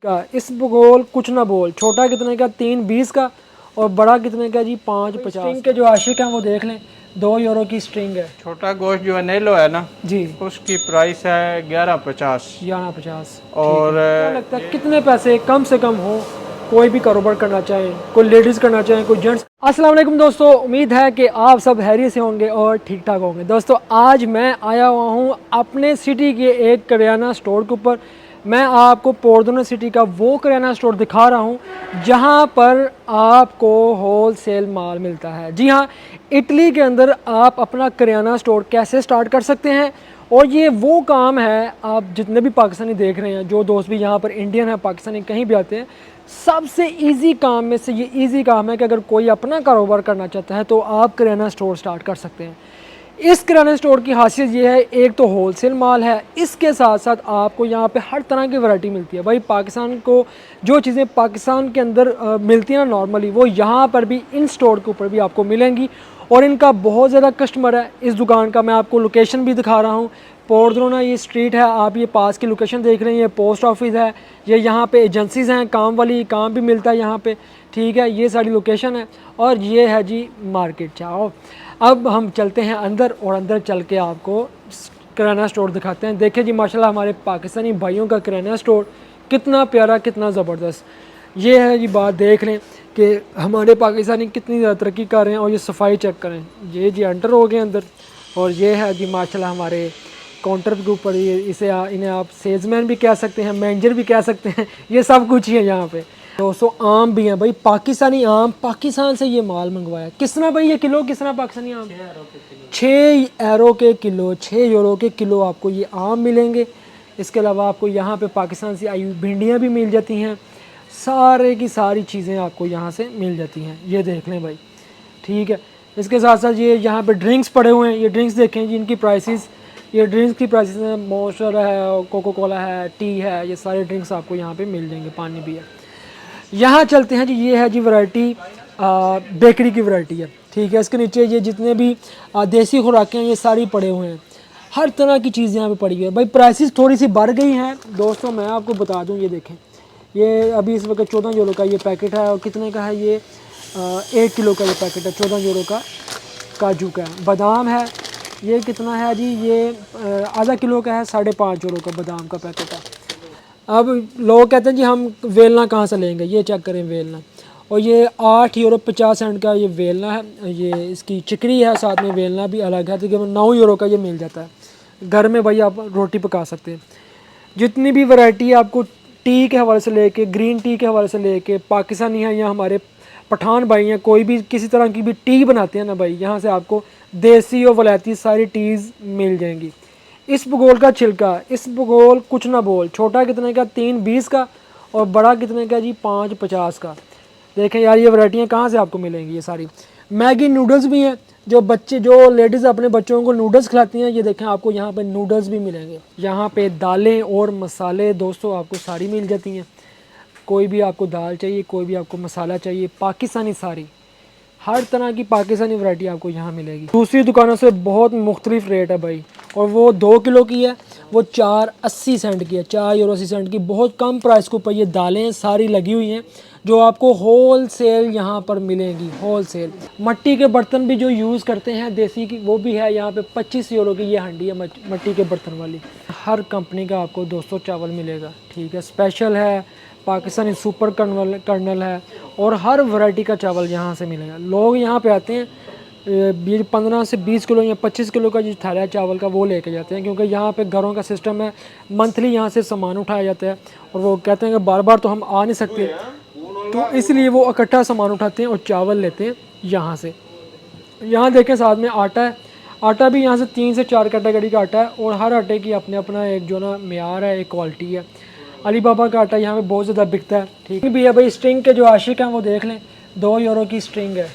का इसबगोल कुछ ना बोल, छोटा कितने का 3.20 का और बड़ा कितने का जी 5.50। स्ट्रिंग के जो आशिक हैं वो देख लें, 2 यूरो की स्ट्रिंग है। छोटा गोश्त जो अनेलो है ना जी उसकी प्राइस है 11.50 11.50। ठीक और है, क्या लगता है कितने पैसे कम से कम हो कोई भी कारोबार करना चाहे, कोई लेडीज़ करना चाहे, कोई जेंट्स। अस्सलाम वालेकुम दोस्तों, उम्मीद है कि आप सब हैरियत से होंगे और ठीक ठाक होंगे। दोस्तों आज मैं आया हुआ हूँ अपने सिटी के एक करियाना स्टोर के ऊपर। मैं आपको पोर्टोनो सिटी का वो करियाना स्टोर दिखा रहा हूँ जहाँ पर आपको होल सेल माल मिलता है। जी हाँ, इटली के अंदर आप अपना करियाना स्टोर कैसे स्टार्ट कर सकते हैं। और ये वो काम है, आप जितने भी पाकिस्तानी देख रहे हैं, जो दोस्त भी यहाँ पर इंडियन है, पाकिस्तानी कहीं भी आते हैं, सबसे इजी काम में से ये इजी काम है कि अगर कोई अपना कारोबार करना चाहता है तो आप किराना स्टोर स्टार्ट कर सकते हैं। इस किराना स्टोर की खासियत ये है, एक तो होलसेल माल है, इसके साथ साथ आपको यहाँ पे हर तरह की वैरायटी मिलती है। भाई पाकिस्तान को जो चीज़ें पाकिस्तान के अंदर मिलती हैं ना नॉर्मली, वो यहाँ पर भी इन स्टोर के ऊपर भी आपको मिलेंगी। और इनका बहुत ज़्यादा कस्टमर है। इस दुकान का मैं आपको लोकेशन भी दिखा रहा हूँ। पोर्टोनो ये स्ट्रीट है, आप ये पास की लोकेशन देख रहे हैं, ये पोस्ट ऑफिस है, ये यहाँ पे एजेंसीज़ हैं, काम वाली काम भी मिलता है यहाँ पे। ठीक है, ये सारी लोकेशन है और ये है जी मार्केट। चाहो अब हम चलते हैं अंदर और अंदर चल के आपको किराना स्टोर दिखाते हैं। देखिए जी माशाल्लाह हमारे पाकिस्तानी भाइयों का किराना स्टोर कितना प्यारा, कितना ज़बरदस्त। ये है जी बात, देख लें कि हमारे पाकिस्तानी कितनी ज़्यादा तरक्की कर रहे हैं। और ये सफाई चेक करें, ये जी एंटर हो गए अंदर। और ये है जी माशाल्लाह हमारे काउंटर के ऊपर, ये इन्हें आप सेल्समैन भी कह सकते हैं, मैनेजर भी कह सकते हैं, ये सब कुछ ही है यहाँ पे। 200 आम भी हैं भाई, पाकिस्तानी आम, पाकिस्तान से ये माल मंगवाया। कितना भाई ये किलो कितना पाकिस्तानी आम? 6 यूरो के किलो, 6 यूरो के किलो आपको ये आम मिलेंगे। इसके अलावा आपको यहाँ पे पाकिस्तान से आई हुई भिंडियाँ भी मिल जाती हैं। सारे की सारी चीज़ें आपको यहाँ से मिल जाती हैं, ये देख लें भाई। ठीक है, इसके साथ साथ ये यहाँ पे ड्रिंक्स पड़े हुए हैं, ये ड्रिंक्स देखें जी इनकी प्राइसेस। ये ड्रिंक्स की प्राइसेस हैं, मॉन्स्टर है, कोको कोला है, टी है, ये सारे ड्रिंक्स आपको यहाँ पे मिल जाएंगे, पानी भी है। यहाँ चलते हैं जी, ये है जी वैरायटी, बेकरी की वैरायटी है। ठीक है, इसके नीचे ये जितने भी देसी खुराकें हैं ये सारी पड़े हुए हैं, हर तरह की चीज़ यहाँ पे पड़ी हुई है। भाई प्राइसेस थोड़ी सी बढ़ गई हैं दोस्तों, मैं आपको बता दूँ। ये देखें, ये अभी इस वक्त 14 यूरो का ये पैकेट है। और कितने का है ये? 1 किलो का ये पैकेट है, 14 यूरो का काजू का है। बादाम है, ये कितना है जी? ये आधा किलो का है, 5.5 यूरो का बादाम का पैकेट है। अब लोग कहते हैं जी हम वेलना कहाँ से लेंगे, ये चेक करें वेलना। और ये 8 यूरो 50 सेंट का ये वेलना है, ये इसकी चिकरी है, साथ में वेलना भी अलग है। तकरीबन 9 यूरो का ये मिल जाता है। घर में भाई आप रोटी पका सकते हैं। जितनी भी वैरायटी है आपको, टी के हवाले से लेके, ग्रीन टी के हवाले से लेके, पाकिस्तानी हैं या हमारे पठान भाई हैं, कोई भी किसी तरह की भी टी बनाते हैं ना भाई, यहाँ से आपको देसी और वलायती सारी टीज़ मिल जाएंगी। इसबगोल का छिलका, इसबगोल कुछ ना बोल, छोटा कितने का 3.20 का और बड़ा कितने का जी 5.50 का। देखें यार ये वैरायटियाँ कहाँ से आपको मिलेंगी ये सारी। मैगी नूडल्स भी हैं, जो बच्चे, जो लेडीज़ अपने बच्चों को नूडल्स खिलाती हैं, ये देखें आपको यहाँ पे नूडल्स भी मिलेंगे। यहाँ पे दालें और मसाले दोस्तों आपको सारी मिल जाती हैं। कोई भी आपको दाल चाहिए, कोई भी आपको मसाला चाहिए, पाकिस्तानी सारी, हर तरह की पाकिस्तानी वैरायटी आपको यहाँ मिलेगी। दूसरी दुकानों से बहुत मुख्तलिफ रेट है भाई। और वो 2 किलो की है, वो 4.80 की है, 4 यूरो 80 की। बहुत कम प्राइस के ऊपर ये दालें सारी लगी हुई हैं जो आपको होल सेल यहाँ पर मिलेंगी, होल सेल। मट्टी के बर्तन भी जो यूज़ करते हैं देसी की, वो भी है यहाँ पे। 25 यूरो की ये हांडी है मट्टी के बर्तन वाली। हर कंपनी का आपको दोस्तों चावल मिलेगा। ठीक है, स्पेशल है, पाकिस्तानी सुपर कर्नल है, और हर वैरायटी का चावल यहाँ से मिलेगा। लोग यहाँ पे आते हैं, 15 से 20 किलो या 25 किलो का जो थैला है चावल का, वो लेके जाते हैं। क्योंकि यहाँ पे घरों का सिस्टम है, मंथली यहाँ से सामान उठाया जाता है। और वो कहते हैं कि बार बार तो हम आ नहीं सकते, तो इसलिए वो इकट्ठा सामान उठाते हैं और चावल लेते हैं यहाँ से। यहाँ देखें साथ में आटा है, आटा भी यहाँ से 3 से 4 कैटेगरी का आटा है। और हर आटे की अपने अपना एक जो ना मेयार है, एक क्वालिटी है। अली बाबा का आटा यहाँ पे बहुत ज़्यादा बिकता है। ठीक भी है भाई। स्ट्रिंग के जो आशिक हैं वो देख लें, 2 यूरो की स्ट्रिंग है।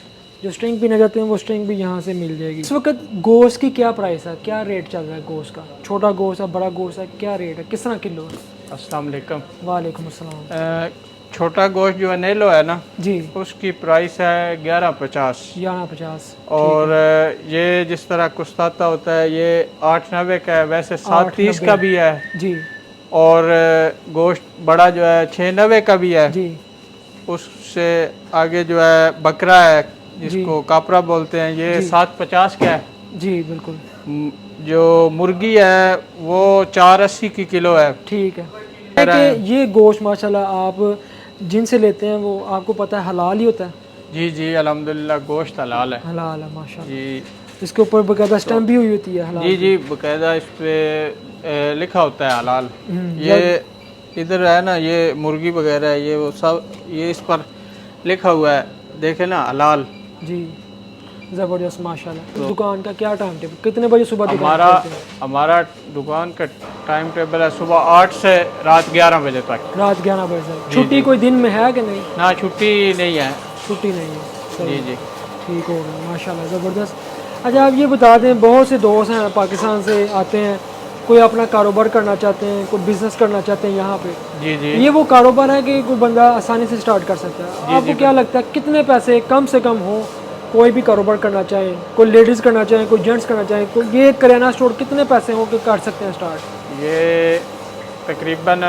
जो स्ट्रिंग पीना चाहते हैं वो स्ट्रिंग भी यहाँ से मिल जाएगी। इस वक्त गोश्त की क्या प्राइस है, क्या रेट चल रहा है गोश्त का? छोटा गोश्त है, बड़ा गोश्त है, क्या रेट है, किस तरह किलो है? अस्सलाम वालेकुम। वालेकुम अस्सलाम। छोटा गोश्त जो अनेलो है ना जी, उसकी प्राइस है 11.50 11.50। और ये जिस तरह कुस्ताता होता है ये 8.90 का है, वैसे 7.30 का भी है। जी, और गोश्त बड़ा जो है 690 का भी है। जी उससे आगे जो है बकरा है जिसको कापरा बोलते हैं, ये 750 का है। जी बिल्कुल। जो मुर्गी है वो 480 की किलो है। ठीक है कि ये गोश्त माशाल्लाह आप जिनसे लेते हैं वो आपको पता है हलाल ही होता है। जी जी अल्हम्दुलिल्लाह गोश्त हलाल है। हलाल है माशाल्लाह जी इसके ऊपर बकायदा स्टैम्प भी हुई होती है हलाल जी जी बकायदा इस पे लिखा होता है हलाल। ये इधर है ना, ये मुर्गी वगैरह है, ये वो सब ये इस पर लिखा हुआ है, देखे ना हलाल। जी ज़बरदस्त माशाल्लाह। दुकान का क्या टाइम टेबल, कितने बजे सुबह दुकान हमारा खोलते हैं? हमारा दुकान का टाइम टेबल है सुबह 8 से रात 11 बजे तक। रात 11 बजे तक। छुट्टी कोई दिन में है कि नहीं? ना छुट्टी नहीं है। छुट्टी नहीं है। जी सही जी ठीक हो गया माशाल्लाह ज़बरदस्त। अच्छा आप ये बता दें, बहुत से दोस्त हैं पाकिस्तान से आते हैं, कोई अपना कारोबार करना चाहते हैं, कोई बिज़नेस करना चाहते हैं यहाँ पे, जी जी ये वो कारोबार है कि कोई बंदा आसानी से स्टार्ट कर सकता है। आपको क्या लगता है कितने पैसे कम से कम हो कोई भी कारोबार करना चाहे, कोई लेडीज़ करना चाहे, कोई जेंट्स करना चाहे, कोई ये करियाना स्टोर कितने पैसे हो के कर सकते हैं स्टार्ट? ये तकरीबन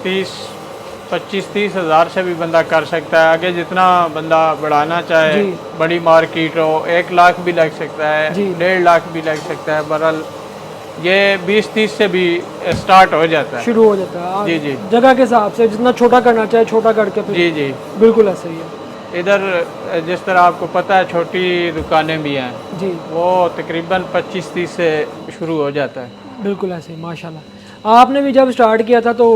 25-30 हज़ार से भी बंदा कर सकता है। आगे जितना बंदा बढ़ाना चाहे, जी। बड़ी मार्केट हो, 1 लाख भी लग सकता है, जी। 1.5 लाख भी लग सकता है। बहरहाल ये 20-30 से भी स्टार्ट हो जाता है। शुरू हो जाता है जी जी जगह के हिसाब से, जितना छोटा करना चाहे छोटा करके फिर जी जी बिल्कुल ऐसा ही है। इधर जिस तरह आपको पता है छोटी दुकानें भी हैं, जी वो तकरीबन 25-30 से शुरू हो जाता है। बिल्कुल ऐसे ही माशाल्लाह। आपने भी जब स्टार्ट किया था तो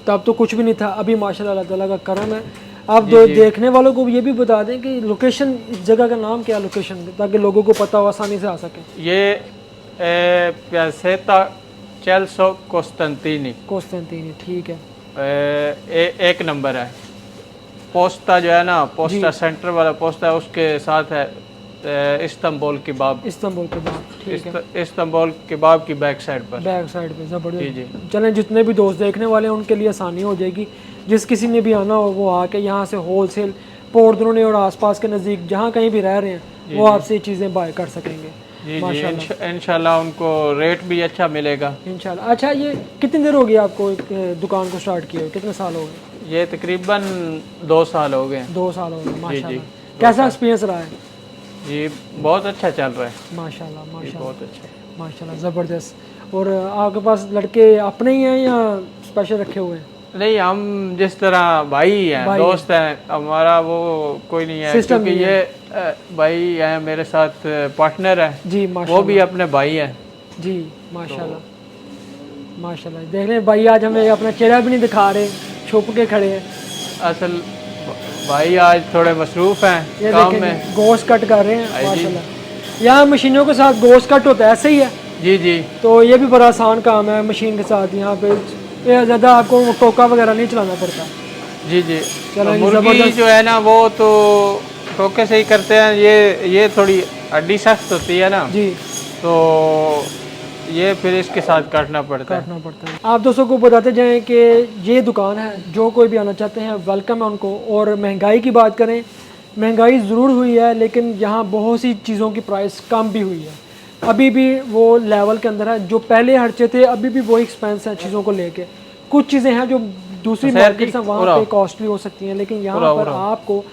तब तो कुछ भी नहीं था, अभी माशाल्लाह अल्लाह ताला का करम है। आप देखने वालों को ये भी बता दें कि लोकेशन, इस जगह का नाम क्या है लोकेशन, ताकि लोगों को पता हो, आसानी से आ सके। ये प्यासेता चेल्सो कोस्टंतीनी कोस्टेंटीनी ठीक है। एक नंबर है। पोस्ता जो है ना, पोस्ता सेंटर वाला पोस्ता है, उसके साथ है इस्तांबुल कबाब। इस्तांबुल के बाद ठीक है, इस्तांबुल कबाब की बैक साइड पर। बैक साइड पे जी ज़बरदस्त। जी चलें जितने भी दोस्त देखने वाले हैं उनके लिए आसानी हो जाएगी, जिस किसी ने भी आना हो वो आके यहाँ से होल सेल पोर्टद्रोने और आसपास के नज़दीक जहाँ कहीं भी रह रहे हैं वो आपसे ये चीज़ें बाय कर सकेंगे। जी जी इंशाल्लाह उनको रेट भी अच्छा मिलेगा इंशाल्लाह। अच्छा ये कितनी देर हो गई आपको दुकान को स्टार्ट किए हुए, कितने साल हो गए? ये तकरीबन 2 साल हो गए। 2 साल हो गए माशाल्लाह। 2 कैसा एक्सपीरियंस रहा है? जी बहुत अच्छा चल रहा है। माशाल्लाह माशाल्लाह बहुत अच्छा। माशाल्लाह ज़बरदस्त। और आपके पास लड़के अपने ही हैं या स्पेशल रखे हुए हैं? नहीं, हम जिस तरह भाई हैं, दोस्त हैं, हमारा वो कोई नहीं है, क्योंकि ये भाई हैं मेरे साथ, पार्टनर है जी माशाल्लाह। वो भी अपने भाई हैं। जी माशाल्लाह माशाल्लाह। देख लें भाई आज हमें अपना चेहरा भी नहीं दिखा रहे, छुप के खड़े हैं। असल भाई आज थोड़े मसरूफ हैं ये काम देखें में। गोश्त कट कर रहे हैं माशाल्लाह। यहाँ मशीनों के साथ गोश्त कट होता है ऐसे ही है, जी जी तो ये भी बड़ा आसान काम है मशीन के साथ। यहाँ पे ज़्यादा आपको टोका वगैरह नहीं चलाना पड़ता। जी जी चलेंगे, मुर्गी ज़बरदस्त। जो है ना वो तो टोके से ही करते हैं। ये थोड़ी हड्डी सख्त होती है ना, जी तो ये फिर इसके साथ काटना पड़ता है। काटना पड़ता है। आप दोस्तों को बताते जाएं कि ये दुकान है, जो कोई भी आना चाहते हैं वेलकम है उनको। और महंगाई की बात करें, महंगाई ज़रूर हुई है, लेकिन यहाँ बहुत सी चीज़ों की प्राइस कम भी हुई है। अभी भी वो लेवल के अंदर है, जो पहले खर्चे थे अभी भी वही एक्सपेंस है चीज़ों को लेके। कुछ चीज़ें हैं जो दूसरी मार्केट से वहाँ पे कॉस्टली हो सकती हैं, लेकिन यहाँ पर आपको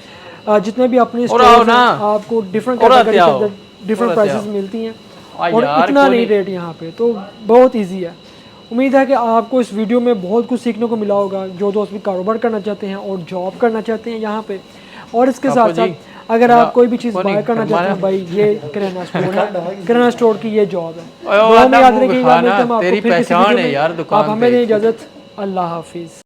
जितने भी अपने स्टोर हैं आपको डिफरेंट कैटेगरी के अंदर डिफरेंट प्राइसेस मिलती हैं और इतना नहीं रेट यहाँ पे, तो बहुत इजी है। उम्मीद है कि आपको इस वीडियो में बहुत कुछ सीखने को मिला होगा, जो दोस्त भी कारोबार करना चाहते हैं और जॉब करना चाहते हैं यहाँ पे। और इसके साथ साथ अगर आप कोई भी चीज़ बाय करना चाहते हैं, भाई ये किराना स्टोर है, किराना स्टोर की ये जॉब है। दुआ में याद रखिएगा, मिलते हैं आपको फिर किसी वीडियो में। आप हमें दें इजाज़त। अल्लाह हाफिज़।